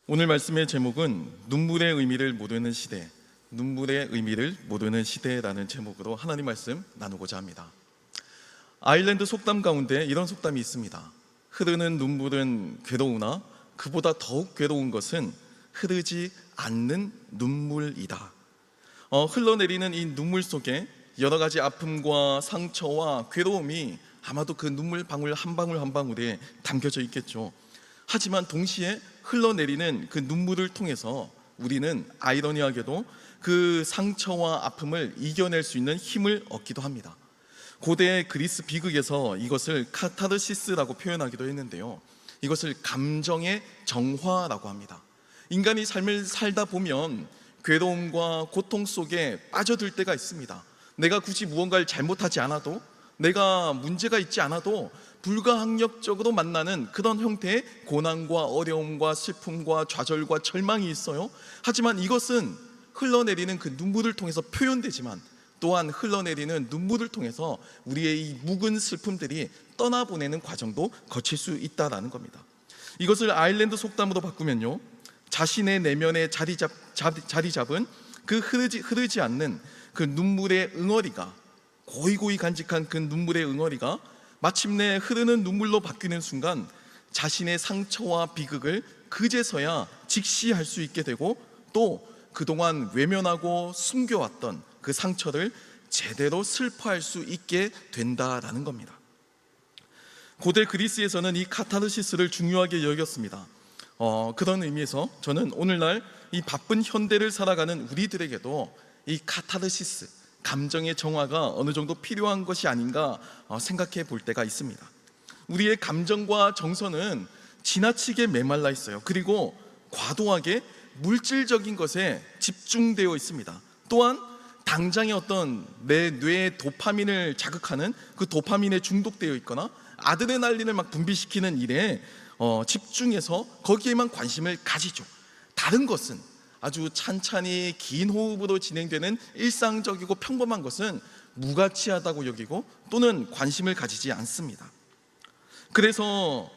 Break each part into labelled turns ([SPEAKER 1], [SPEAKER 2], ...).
[SPEAKER 1] 오늘 말씀의 제목은 눈물의 의미를 모르는 시대, 눈물의 의미를 모르는 시대라는 제목으로 하나님 말씀 나누고자 합니다. 아일랜드 속담 가운데 이런 속담이 있습니다. 흐르는 눈물은 괴로우나 그보다 더욱 괴로운 것은 흐르지 않는 눈물이다. 흘러내리는 이 눈물 속에 여러 가지 아픔과 상처와 괴로움이 아마도 그 눈물 방울 한 방울 한 방울에 담겨져 있겠죠. 하지만 동시에 흘러내리는 그 눈물을 통해서 우리는 아이러니하게도 그 상처와 아픔을 이겨낼 수 있는 힘을 얻기도 합니다. 고대 그리스 비극에서 이것을 카타르시스라고 표현하기도 했는데요, 이것을 감정의 정화라고 합니다. 인간이 삶을 살다 보면 괴로움과 고통 속에 빠져들 때가 있습니다. 내가 굳이 무언가를 잘못하지 않아도, 내가 문제가 있지 않아도 불가항력적으로 만나는 그런 형태의 고난과 어려움과 슬픔과 좌절과 절망이 있어요. 하지만 이것은 흘러내리는 그 눈물을 통해서 표현되지만 또한 흘러내리는 눈물을 통해서 우리의 이 묵은 슬픔들이 떠나보내는 과정도 거칠 수 있다는 겁니다. 이것을 아일랜드 속담으로 바꾸면요, 자신의 내면에 자리 잡은 그 흐르지 않는 그 눈물의 응어리가, 고이고이 간직한 그 눈물의 응어리가 마침내 흐르는 눈물로 바뀌는 순간 자신의 상처와 비극을 그제서야 직시할 수 있게 되고, 또 그동안 외면하고 숨겨왔던 그 상처를 제대로 슬퍼할 수 있게 된다라는 겁니다. 고대 그리스에서는 이 카타르시스를 중요하게 여겼습니다. 그런 의미에서 저는 오늘날 이 바쁜 현대를 살아가는 우리들에게도 이 카타르시스, 감정의 정화가 어느 정도 필요한 것이 아닌가 생각해 볼 때가 있습니다. 우리의 감정과 정서는 지나치게 메말라 있어요. 그리고 과도하게 물질적인 것에 집중되어 있습니다. 또한 당장의 어떤 내 뇌의 도파민을 자극하는 그 도파민에 중독되어 있거나 아드레날린을 막 분비시키는 일에 집중해서 거기에만 관심을 가지죠. 다른 것은, 아주 찬찬히 긴 호흡으로 진행되는 일상적이고 평범한 것은 무가치하다고 여기고 또는 관심을 가지지 않습니다. 그래서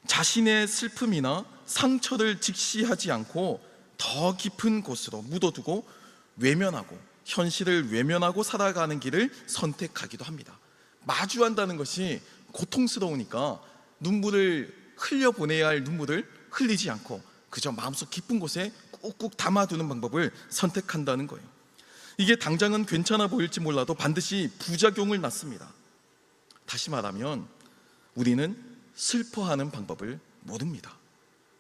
[SPEAKER 1] 자신의 슬픔이나 상처를 직시하지 않고 더 깊은 곳으로 묻어두고 외면하고, 현실을 외면하고 살아가는 길을 선택하기도 합니다. 마주한다는 것이 고통스러우니까 눈물을 흘려보내야 할 눈물을 흘리지 않고 그저 마음속 깊은 곳에 꾹꾹 담아두는 방법을 선택한다는 거예요. 이게 당장은 괜찮아 보일지 몰라도 반드시 부작용을 낳습니다. 다시 말하면 우리는 슬퍼하는 방법을 모릅니다.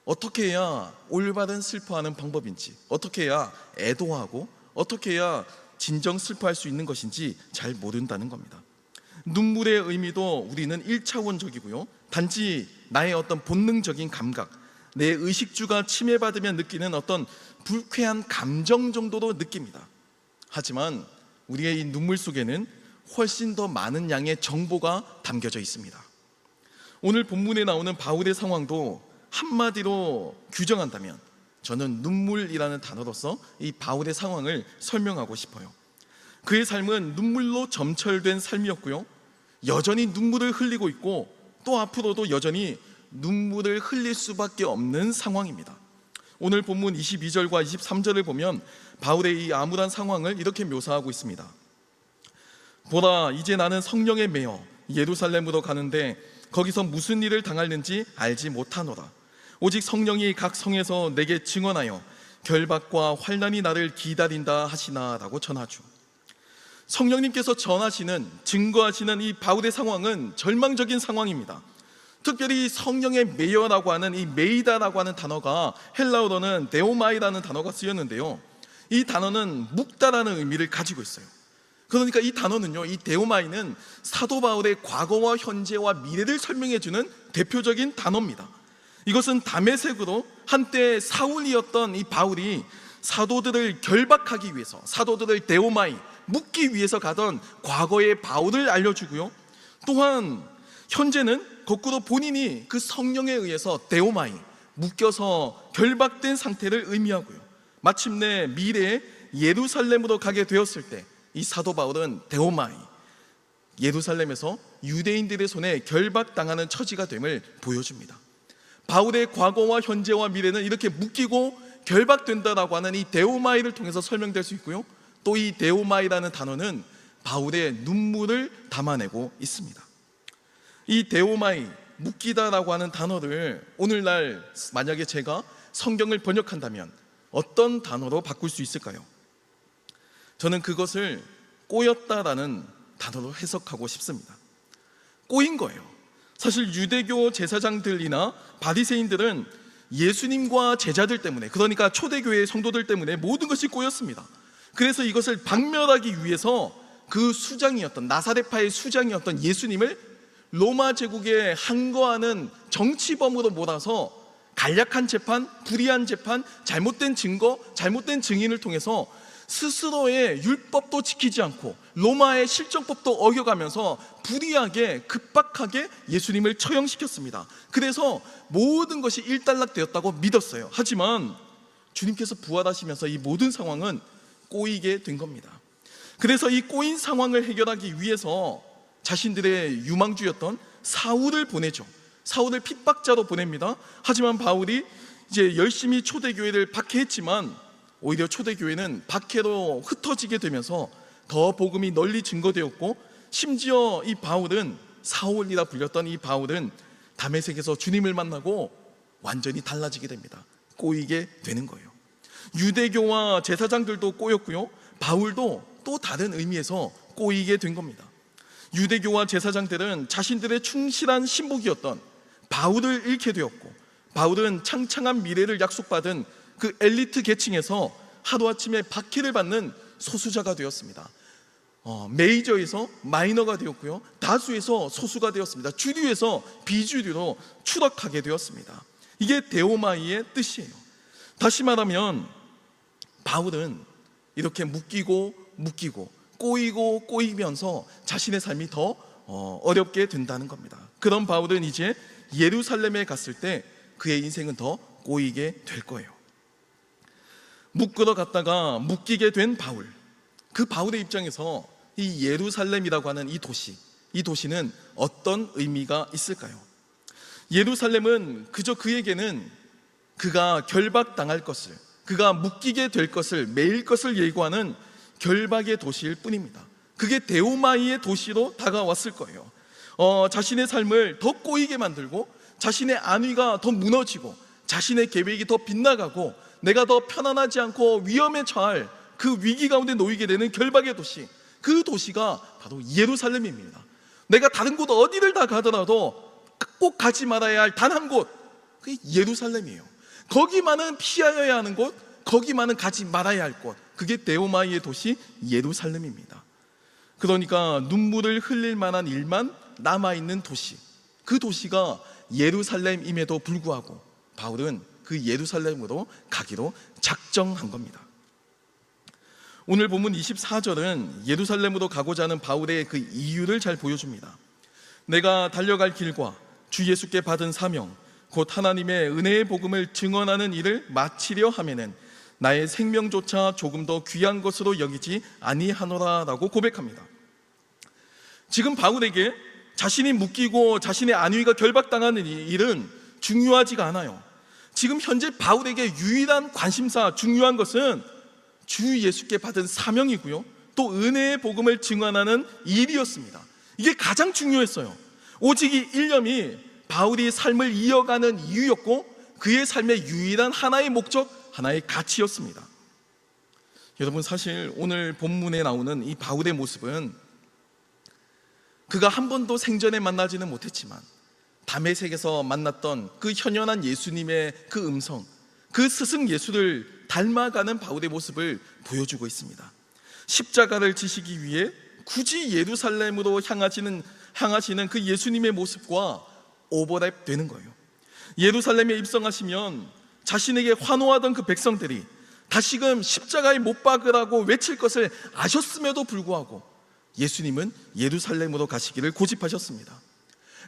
[SPEAKER 1] 어떻게 해야 올바른 슬퍼하는 방법인지, 어떻게 해야 애도하고 어떻게 해야 진정 슬퍼할 수 있는 것인지 잘 모른다는 겁니다. 눈물의 의미도 우리는 1차원적이고요, 단지 나의 어떤 본능적인 감각, 내 의식주가 침해받으면 느끼는 어떤 불쾌한 감정 정도로 느낍니다. 하지만 우리의 이 눈물 속에는 훨씬 더 많은 양의 정보가 담겨져 있습니다. 오늘 본문에 나오는 바울의 상황도 한마디로 규정한다면 저는 눈물이라는 단어로서 이 바울의 상황을 설명하고 싶어요. 그의 삶은 눈물로 점철된 삶이었고요, 여전히 눈물을 흘리고 있고 또 앞으로도 여전히 눈물을 흘릴 수밖에 없는 상황입니다. 오늘 본문 22절과 23절을 보면 바울의 이 암울한 상황을 이렇게 묘사하고 있습니다. 보라, 이제 나는 성령에 매여 예루살렘으로 가는데 거기서 무슨 일을 당할는지 알지 못하노라. 오직 성령이 각 성에서 내게 증언하여 결박과 환난이 나를 기다린다 하시나라고 전하죠. 성령님께서 전하시는, 증거하시는 이 바울의 상황은 절망적인 상황입니다. 특별히 성령에 매여라고 하는 이 메이다라고 하는 단어가 헬라어로는 데오마이라는 단어가 쓰였는데요, 이 단어는 묵다라는 의미를 가지고 있어요. 그러니까 이 단어는요, 이 데오마이는 사도 바울의 과거와 현재와 미래를 설명해주는 대표적인 단어입니다. 이것은 다메섹으로 한때 사울이었던 이 바울이 사도들을 결박하기 위해서, 사도들을 데오마이, 묵기 위해서 가던 과거의 바울을 알려주고요, 또한 현재는 거꾸로 본인이 그 성령에 의해서 데오마이, 묶여서 결박된 상태를 의미하고요, 마침내 미래에 예루살렘으로 가게 되었을 때 이 사도 바울은 데오마이, 예루살렘에서 유대인들의 손에 결박당하는 처지가 됨을 보여줍니다. 바울의 과거와 현재와 미래는 이렇게 묶이고 결박된다라고 하는 이 데오마이를 통해서 설명될 수 있고요, 또 이 데오마이라는 단어는 바울의 눈물을 담아내고 있습니다. 이 데오마이, 묶이다라고 하는 단어를 오늘날 만약에 제가 성경을 번역한다면 어떤 단어로 바꿀 수 있을까요? 저는 그것을 꼬였다라는 단어로 해석하고 싶습니다. 꼬인 거예요. 사실 유대교 제사장들이나 바리새인들은 예수님과 제자들 때문에, 그러니까 초대교회의 성도들 때문에 모든 것이 꼬였습니다. 그래서 이것을 박멸하기 위해서 그 수장이었던, 나사렛파의 수장이었던 예수님을 로마 제국에 항거하는 정치범으로 몰아서 간략한 재판, 불의한 재판, 잘못된 증거, 잘못된 증인을 통해서 스스로의 율법도 지키지 않고 로마의 실정법도 어겨가면서 불의하게 급박하게 예수님을 처형시켰습니다. 그래서 모든 것이 일단락되었다고 믿었어요. 하지만 주님께서 부활하시면서 이 모든 상황은 꼬이게 된 겁니다. 그래서 이 꼬인 상황을 해결하기 위해서 자신들의 유망주였던 사울을 보내죠. 사울을 핍박자로 보냅니다. 하지만 바울이 이제 열심히 초대교회를 박해했지만 오히려 초대교회는 박해로 흩어지게 되면서 더 복음이 널리 증거되었고, 심지어 이 바울은, 사울이라 불렸던 이 바울은 다메섹에서 주님을 만나고 완전히 달라지게 됩니다. 꼬이게 되는 거예요. 유대교와 제사장들도 꼬였고요, 바울도 또 다른 의미에서 꼬이게 된 겁니다. 유대교와 제사장들은 자신들의 충실한 신복이었던 바울을 잃게 되었고, 바울은 창창한 미래를 약속받은 그 엘리트 계층에서 하루아침에 박해를 받는 소수자가 되었습니다. 메이저에서 마이너가 되었고요, 다수에서 소수가 되었습니다. 주류에서 비주류로 추락하게 되었습니다. 이게 데오마이의 뜻이에요. 다시 말하면 바울은 이렇게 묶이고 꼬이면서 자신의 삶이 더 어렵게 된다는 겁니다. 그런 바울은 이제 예루살렘에 갔을 때 그의 인생은 더 꼬이게 될 거예요. 묶으러 갔다가 묶이게 된 바울, 그 바울의 입장에서 이 예루살렘이라고 하는 이 도시는 어떤 의미가 있을까요? 예루살렘은 그저 그에게는 그가 결박당할 것을, 그가 묶이게 될 것을, 매일 것을 예고하는 결박의 도시일 뿐입니다. 그게 데오마이의 도시로 다가왔을 거예요. 자신의 삶을 더 꼬이게 만들고, 자신의 안위가 더 무너지고, 자신의 계획이 더 빗나가고, 내가 더 편안하지 않고 위험에 처할 그 위기 가운데 놓이게 되는 결박의 도시, 그 도시가 바로 예루살렘입니다. 내가 다른 곳 어디를 다 가더라도 꼭 가지 말아야 할 단 한 곳, 그게 예루살렘이에요. 거기만은 피하여야 하는 곳, 거기만은 가지 말아야 할 곳, 그게 데오마이의 도시 예루살렘입니다. 그러니까 눈물을 흘릴 만한 일만 남아있는 도시, 그 도시가 예루살렘임에도 불구하고 바울은 그 예루살렘으로 가기로 작정한 겁니다. 오늘 본문 24절은 예루살렘으로 가고자 하는 바울의 그 이유를 잘 보여줍니다. 내가 달려갈 길과 주 예수께 받은 사명, 곧 하나님의 은혜의 복음을 증언하는 일을 마치려 하면은 나의 생명조차 조금 더 귀한 것으로 여기지 아니하노라라고 고백합니다. 지금 바울에게 자신이 묶이고 자신의 안위가 결박당하는 일은 중요하지가 않아요. 지금 현재 바울에게 유일한 관심사, 중요한 것은 주 예수께 받은 사명이고요, 또 은혜의 복음을 증언하는 일이었습니다. 이게 가장 중요했어요. 오직 이 일념이 바울이 삶을 이어가는 이유였고, 그의 삶의 유일한 하나의 목적, 하나의 가치였습니다. 여러분, 사실 오늘 본문에 나오는 이 바울의 모습은 그가 한 번도 생전에 만나지는 못했지만 다메섹에서 만났던 그 현현한 예수님의 그 음성, 그 스승 예수를 닮아가는 바울의 모습을 보여주고 있습니다. 십자가를 지시기 위해 굳이 예루살렘으로 향하시는 그 예수님의 모습과 오버랩 되는 거예요. 예루살렘에 입성하시면 자신에게 환호하던 그 백성들이 다시금 십자가에 못 박으라고 외칠 것을 아셨음에도 불구하고 예수님은 예루살렘으로 가시기를 고집하셨습니다.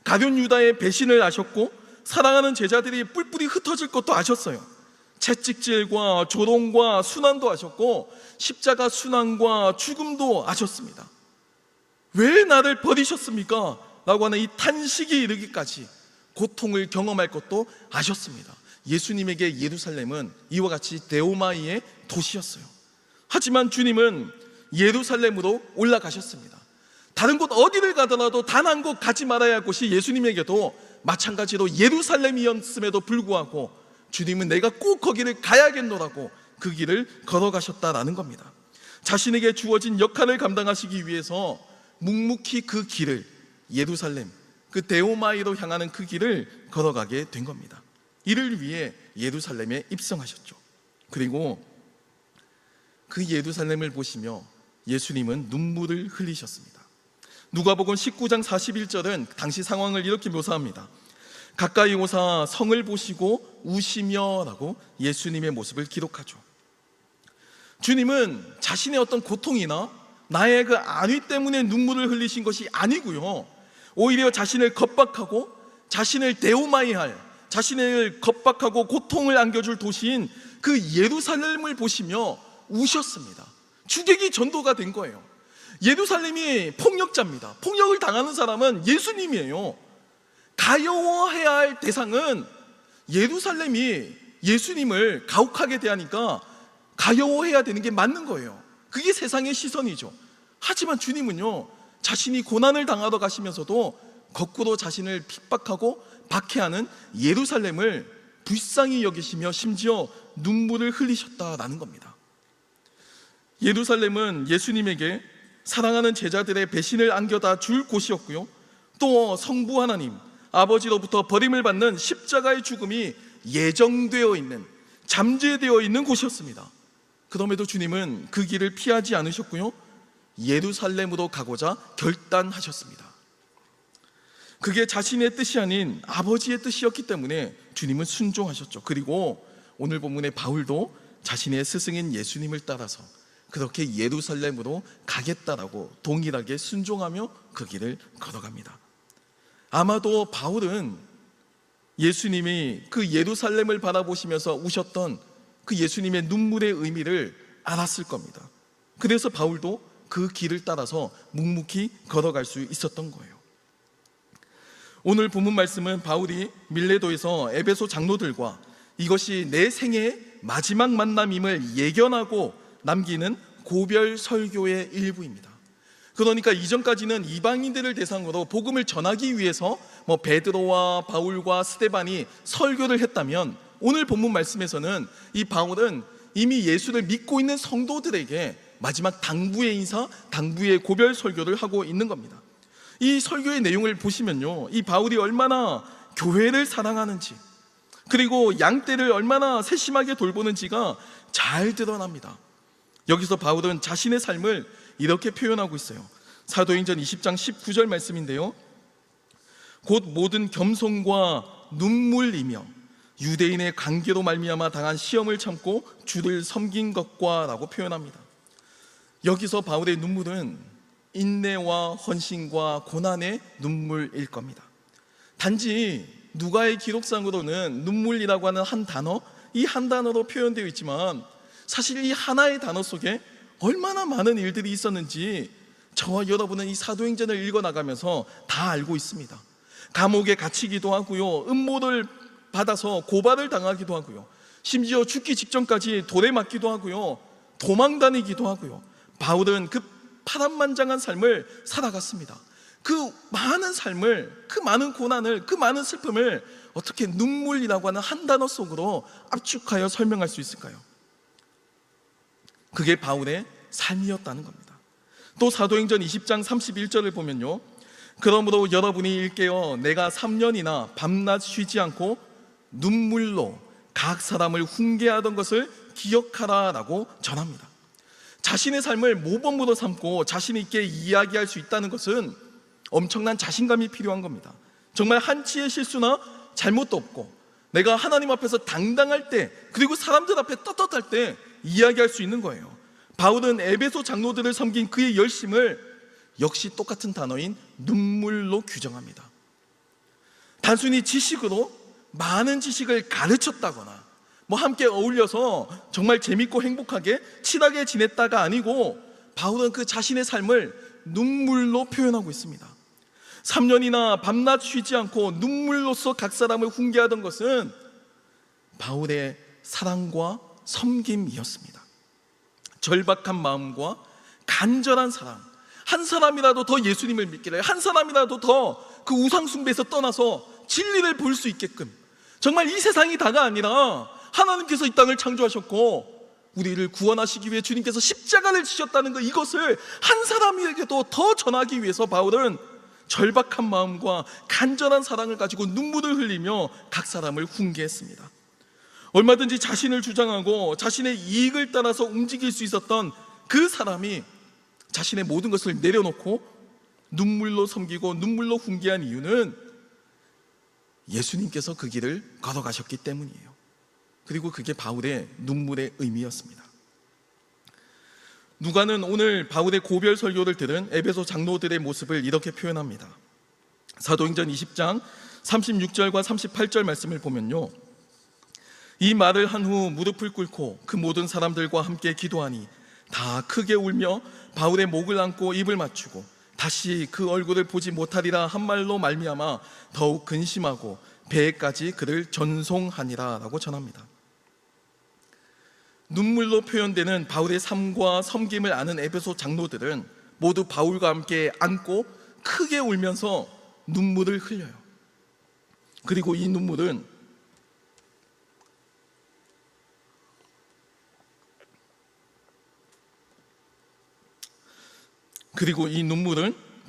[SPEAKER 1] 가룟 유다의 배신을 아셨고, 사랑하는 제자들이 뿔뿔이 흩어질 것도 아셨어요. 채찍질과 조롱과 순환도 아셨고, 십자가 순환과 죽음도 아셨습니다. 왜 나를 버리셨습니까? 라고 하는 이 탄식이 이르기까지 고통을 경험할 것도 아셨습니다. 예수님에게 예루살렘은 이와 같이 데오마이의 도시였어요. 하지만 주님은 예루살렘으로 올라가셨습니다. 다른 곳 어디를 가더라도 단 한 곳 가지 말아야 할 곳이 예수님에게도 마찬가지로 예루살렘이었음에도 불구하고 주님은 내가 꼭 거기를 가야겠노라고 그 길을 걸어가셨다라는 겁니다. 자신에게 주어진 역할을 감당하시기 위해서 묵묵히 그 길을, 예루살렘, 그 데오마이로 향하는 그 길을 걸어가게 된 겁니다. 이를 위해 예루살렘에 입성하셨죠. 그리고 그 예루살렘을 보시며 예수님은 눈물을 흘리셨습니다. 누가복음 19장 41절은 당시 상황을 이렇게 묘사합니다. 가까이 오사 성을 보시고 우시며 라고 예수님의 모습을 기록하죠. 주님은 자신의 어떤 고통이나 나의 그 안위 때문에 눈물을 흘리신 것이 아니고요, 오히려 자신을 겁박하고 자신을 데오마이할, 자신을 겁박하고 고통을 안겨줄 도시인 그 예루살렘을 보시며 우셨습니다. 주객이 전도가 된 거예요. 예루살렘이 폭력자입니다. 폭력을 당하는 사람은 예수님이에요. 가여워해야 할 대상은 예루살렘이 예수님을 가혹하게 대하니까 가여워해야 되는 게 맞는 거예요. 그게 세상의 시선이죠. 하지만 주님은요, 자신이 고난을 당하러 가시면서도 거꾸로 자신을 핍박하고 박해하는 예루살렘을 불쌍히 여기시며 심지어 눈물을 흘리셨다라는 겁니다. 예루살렘은 예수님에게 사랑하는 제자들의 배신을 안겨다 줄 곳이었고요, 또 성부 하나님 아버지로부터 버림을 받는 십자가의 죽음이 예정되어 있는, 잠재되어 있는 곳이었습니다. 그럼에도 주님은 그 길을 피하지 않으셨고요, 예루살렘으로 가고자 결단하셨습니다. 그게 자신의 뜻이 아닌 아버지의 뜻이었기 때문에 주님은 순종하셨죠. 그리고 오늘 본문의 바울도 자신의 스승인 예수님을 따라서 그렇게 예루살렘으로 가겠다라고 동일하게 순종하며 그 길을 걸어갑니다. 아마도 바울은 예수님이 그 예루살렘을 바라보시면서 우셨던 그 예수님의 눈물의 의미를 알았을 겁니다. 그래서 바울도 그 길을 따라서 묵묵히 걸어갈 수 있었던 거예요. 오늘 본문 말씀은 바울이 밀레도에서 에베소 장로들과 이것이 내 생애의 마지막 만남임을 예견하고 남기는 고별 설교의 일부입니다. 그러니까 이전까지는 이방인들을 대상으로 복음을 전하기 위해서 베드로와 바울과 스데반이 설교를 했다면, 오늘 본문 말씀에서는 이 바울은 이미 예수를 믿고 있는 성도들에게 마지막 당부의 인사, 당부의 고별 설교를 하고 있는 겁니다. 이 설교의 내용을 보시면요, 이 바울이 얼마나 교회를 사랑하는지, 그리고 양떼를 얼마나 세심하게 돌보는지가 잘 드러납니다. 여기서 바울은 자신의 삶을 이렇게 표현하고 있어요. 사도행전 20장 19절 말씀인데요, 곧 모든 겸손과 눈물이며 유대인의 관계로 말미암아 당한 시험을 참고 주를 섬긴 것과 라고 표현합니다. 여기서 바울의 눈물은 인내와 헌신과 고난의 눈물일 겁니다. 단지 누가의 기록상으로는 눈물이라고 하는 한 단어, 이 한 단어로 표현되어 있지만 사실 이 하나의 단어 속에 얼마나 많은 일들이 있었는지 저와 여러분은 이 사도행전을 읽어나가면서 다 알고 있습니다. 감옥에 갇히기도 하고요, 음모를 받아서 고발을 당하기도 하고요, 심지어 죽기 직전까지 돌에 맞기도 하고요, 도망 다니기도 하고요. 바울은 그 파란만장한 삶을 살아갔습니다. 그 많은 삶을, 그 많은 고난을, 그 많은 슬픔을 어떻게 눈물이라고 하는 한 단어 속으로 압축하여 설명할 수 있을까요? 그게 바울의 삶이었다는 겁니다. 또 사도행전 20장 31절을 보면요, 그러므로 여러분이 일깨어 내가 3년이나 밤낮 쉬지 않고 눈물로 각 사람을 훈계하던 것을 기억하라 라고 전합니다. 자신의 삶을 모범으로 삼고 자신 있게 이야기할 수 있다는 것은 엄청난 자신감이 필요한 겁니다. 정말 한치의 실수나 잘못도 없고 내가 하나님 앞에서 당당할 때, 그리고 사람들 앞에 떳떳할 때 이야기할 수 있는 거예요. 바울은 에베소 장로들을 섬긴 그의 열심을 역시 똑같은 단어인 눈물로 규정합니다. 단순히 지식으로 많은 지식을 가르쳤다거나 함께 어울려서 정말 재밌고 행복하게 친하게 지냈다가 아니고, 바울은 그 자신의 삶을 눈물로 표현하고 있습니다. 3년이나 밤낮 쉬지 않고 눈물로써 각 사람을 훈계하던 것은 바울의 사랑과 섬김이었습니다. 절박한 마음과 간절한 사랑, 한 사람이라도 더 예수님을 믿기를, 한 사람이라도 더 그 우상숭배에서 떠나서 진리를 볼 수 있게끔, 정말 이 세상이 다가 아니라 하나님께서 이 땅을 창조하셨고 우리를 구원하시기 위해 주님께서 십자가를 지셨다는 것, 이것을 한 사람에게도 더 전하기 위해서 바울은 절박한 마음과 간절한 사랑을 가지고 눈물을 흘리며 각 사람을 훈계했습니다. 얼마든지 자신을 주장하고 자신의 이익을 따라서 움직일 수 있었던 그 사람이 자신의 모든 것을 내려놓고 눈물로 섬기고 눈물로 훈계한 이유는 예수님께서 그 길을 걸어가셨기 때문이에요. 그리고 그게 바울의 눈물의 의미였습니다. 누가는 오늘 바울의 고별 설교를 들은 에베소 장로들의 모습을 이렇게 표현합니다. 사도행전 20장 36절과 38절 말씀을 보면요, 이 말을 한 후 무릎을 꿇고 그 모든 사람들과 함께 기도하니 다 크게 울며 바울의 목을 안고 입을 맞추고 다시 그 얼굴을 보지 못하리라 한 말로 말미암아 더욱 근심하고 배에까지 그를 전송하니라 라고 전합니다. 눈물로 표현되는 바울의 삶과 섬김을 아는 에베소 장로들은 모두 바울과 함께 안고 크게 울면서 눈물을 흘려요. 그리고 이 눈물은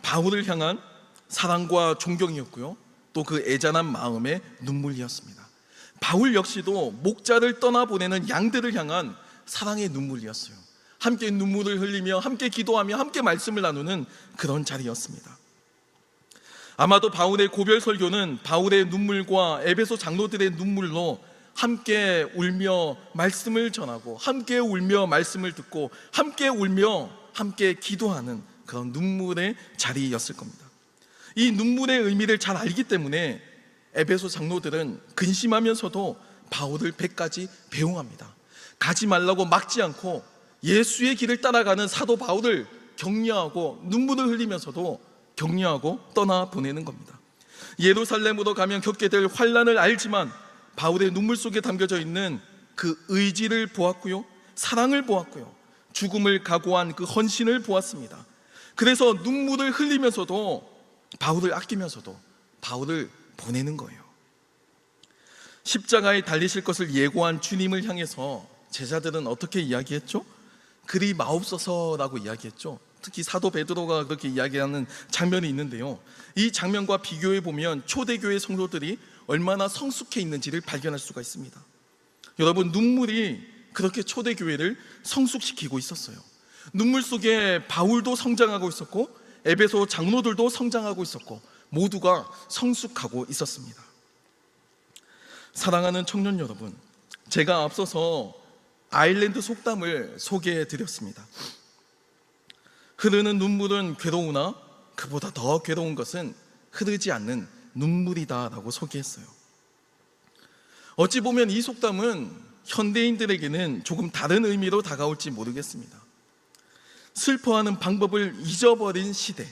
[SPEAKER 1] 바울을 향한 사랑과 존경이었고요, 또 그 애잔한 마음의 눈물이었습니다. 바울 역시도 목자를 떠나보내는 양들을 향한 사랑의 눈물이었어요. 함께 눈물을 흘리며 함께 기도하며 함께 말씀을 나누는 그런 자리였습니다. 아마도 바울의 고별 설교는 바울의 눈물과 에베소 장로들의 눈물로 함께 울며 말씀을 전하고 함께 울며 말씀을 듣고 함께 울며 함께 기도하는 그런 눈물의 자리였을 겁니다. 이 눈물의 의미를 잘 알기 때문에 에베소 장로들은 근심하면서도 바울을 배까지 배웅합니다. 가지 말라고 막지 않고 예수의 길을 따라가는 사도 바울을 격려하고 눈물을 흘리면서도 격려하고 떠나보내는 겁니다. 예루살렘으로 가면 겪게 될 환난을 알지만 바울의 눈물 속에 담겨져 있는 그 의지를 보았고요, 사랑을 보았고요, 죽음을 각오한 그 헌신을 보았습니다. 그래서 눈물을 흘리면서도 바울을 아끼면서도 바울을 보내는 거예요. 십자가에 달리실 것을 예고한 주님을 향해서 제자들은 어떻게 이야기했죠? 그리 마옵소서라고 이야기했죠. 특히 사도 베드로가 그렇게 이야기하는 장면이 있는데요, 이 장면과 비교해 보면 초대교회 성도들이 얼마나 성숙해 있는지를 발견할 수가 있습니다. 여러분, 눈물이 그렇게 초대교회를 성숙시키고 있었어요. 눈물 속에 바울도 성장하고 있었고 에베소 장로들도 성장하고 있었고 모두가 성숙하고 있었습니다. 사랑하는 청년 여러분, 제가 앞서서 아일랜드 속담을 소개해 드렸습니다. 흐르는 눈물은 괴로우나 그보다 더 괴로운 것은 흐르지 않는 눈물이다 라고 소개했어요. 어찌 보면 이 속담은 현대인들에게는 조금 다른 의미로 다가올지 모르겠습니다. 슬퍼하는 방법을 잊어버린 시대,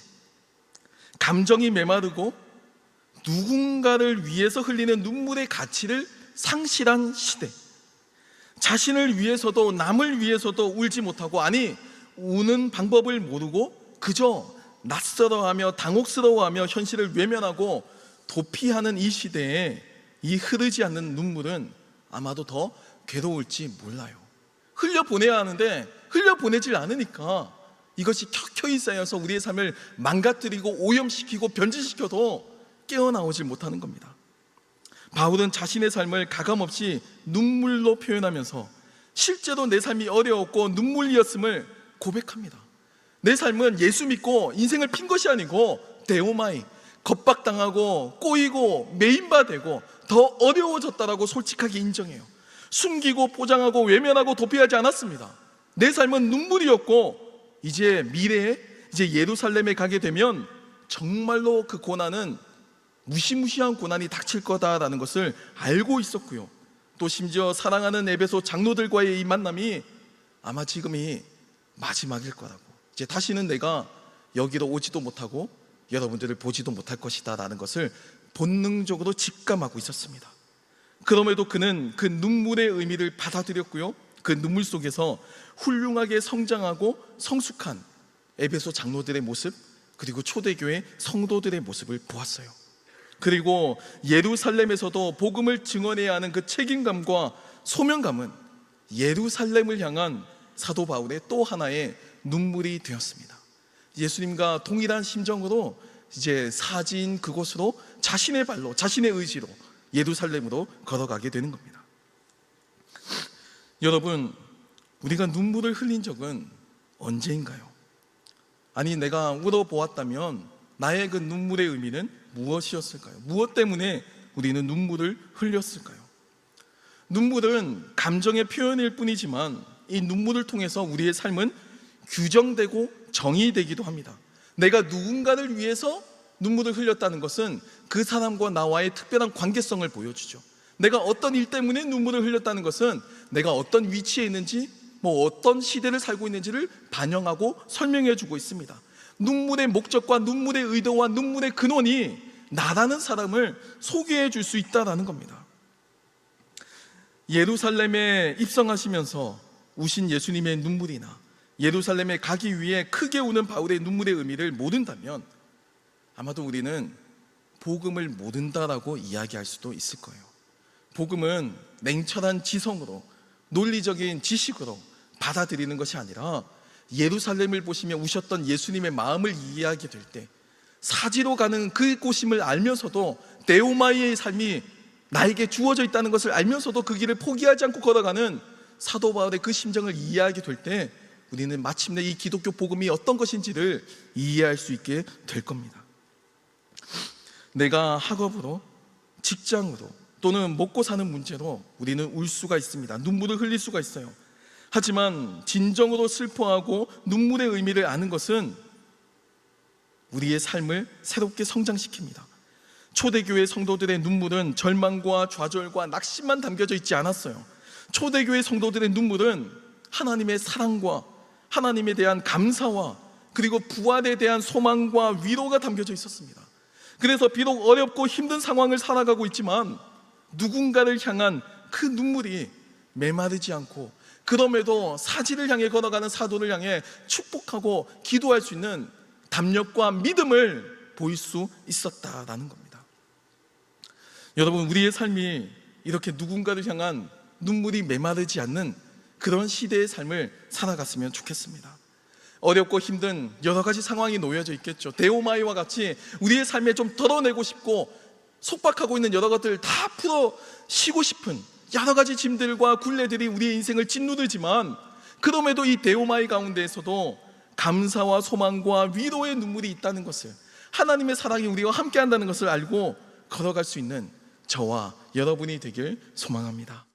[SPEAKER 1] 감정이 메마르고 누군가를 위해서 흘리는 눈물의 가치를 상실한 시대, 자신을 위해서도 남을 위해서도 울지 못하고, 아니 우는 방법을 모르고 그저 낯설어하며 당혹스러워하며 현실을 외면하고 도피하는 이 시대에 이 흐르지 않는 눈물은 아마도 더 괴로울지 몰라요. 흘려보내야 하는데 흘려보내질 않으니까 이것이 켜켜이 쌓여서 우리의 삶을 망가뜨리고 오염시키고 변질시켜도 깨어나오질 못하는 겁니다. 바울은 자신의 삶을 가감없이 눈물로 표현하면서 실제로 내 삶이 어려웠고 눈물이었음을 고백합니다. 내 삶은 예수 믿고 인생을 핀 것이 아니고 데오마이, 겁박당하고 꼬이고 메인바되고 더 어려워졌다라고 솔직하게 인정해요. 숨기고 포장하고 외면하고 도피하지 않았습니다. 내 삶은 눈물이었고 이제 미래에 이제 예루살렘에 가게 되면 정말로 그 고난은 무시무시한 고난이 닥칠 거다라는 것을 알고 있었고요, 또 심지어 사랑하는 에베소 장로들과의 이 만남이 아마 지금이 마지막일 거라고, 이제 다시는 내가 여기로 오지도 못하고 여러분들을 보지도 못할 것이다 라는 것을 본능적으로 직감하고 있었습니다. 그럼에도 그는 그 눈물의 의미를 받아들였고요, 그 눈물 속에서 훌륭하게 성장하고 성숙한 에베소 장로들의 모습, 그리고 초대교회 성도들의 모습을 보았어요. 그리고 예루살렘에서도 복음을 증언해야 하는 그 책임감과 소명감은 예루살렘을 향한 사도 바울의 또 하나의 눈물이 되었습니다. 예수님과 동일한 심정으로 이제 사지인 그곳으로 자신의 발로, 자신의 의지로 예루살렘으로 걸어가게 되는 겁니다. 여러분, 우리가 눈물을 흘린 적은 언제인가요? 아니, 내가 울어보았다면 나의 그 눈물의 의미는 무엇이었을까요? 무엇 때문에 우리는 눈물을 흘렸을까요? 눈물은 감정의 표현일 뿐이지만 이 눈물을 통해서 우리의 삶은 규정되고 정의되기도 합니다. 내가 누군가를 위해서 눈물을 흘렸다는 것은 그 사람과 나와의 특별한 관계성을 보여주죠. 내가 어떤 일 때문에 눈물을 흘렸다는 것은 내가 어떤 위치에 있는지, 어떤 시대를 살고 있는지를 반영하고 설명해 주고 있습니다. 눈물의 목적과 눈물의 의도와 눈물의 근원이 나라는 사람을 소개해 줄 수 있다는 겁니다. 예루살렘에 입성하시면서 우신 예수님의 눈물이나 예루살렘에 가기 위해 크게 우는 바울의 눈물의 의미를 모른다면 아마도 우리는 복음을 모른다라고 이야기할 수도 있을 거예요. 복음은 냉철한 지성으로, 논리적인 지식으로 받아들이는 것이 아니라 예루살렘을 보시며 우셨던 예수님의 마음을 이해하게 될 때, 사지로 가는 그 곳임을 알면서도 데오마이의 삶이 나에게 주어져 있다는 것을 알면서도 그 길을 포기하지 않고 걸어가는 사도 바울의 그 심정을 이해하게 될 때 우리는 마침내 이 기독교 복음이 어떤 것인지를 이해할 수 있게 될 겁니다. 내가 학업으로, 직장으로, 또는 먹고 사는 문제로 우리는 울 수가 있습니다. 눈물을 흘릴 수가 있어요. 하지만 진정으로 슬퍼하고 눈물의 의미를 아는 것은 우리의 삶을 새롭게 성장시킵니다. 초대교회 성도들의 눈물은 절망과 좌절과 낙심만 담겨져 있지 않았어요. 초대교회 성도들의 눈물은 하나님의 사랑과 하나님에 대한 감사와 그리고 부활에 대한 소망과 위로가 담겨져 있었습니다. 그래서 비록 어렵고 힘든 상황을 살아가고 있지만 누군가를 향한 그 눈물이 메마르지 않고, 그럼에도 사지를 향해 걸어가는 사도를 향해 축복하고 기도할 수 있는 담력과 믿음을 보일 수 있었다라는 겁니다. 여러분, 우리의 삶이 이렇게 누군가를 향한 눈물이 메마르지 않는 그런 시대의 삶을 살아갔으면 좋겠습니다. 어렵고 힘든 여러 가지 상황이 놓여져 있겠죠. 데오마이와 같이 우리의 삶에 좀 덜어내고 싶고 속박하고 있는 여러 것들을 다 풀어 쉬고 싶은 여러 가지 짐들과 굴레들이 우리의 인생을 짓누르지만, 그럼에도 이 데오마이 가운데에서도 감사와 소망과 위로의 눈물이 있다는 것을, 하나님의 사랑이 우리와 함께 한다는 것을 알고 걸어갈 수 있는 저와 여러분이 되길 소망합니다.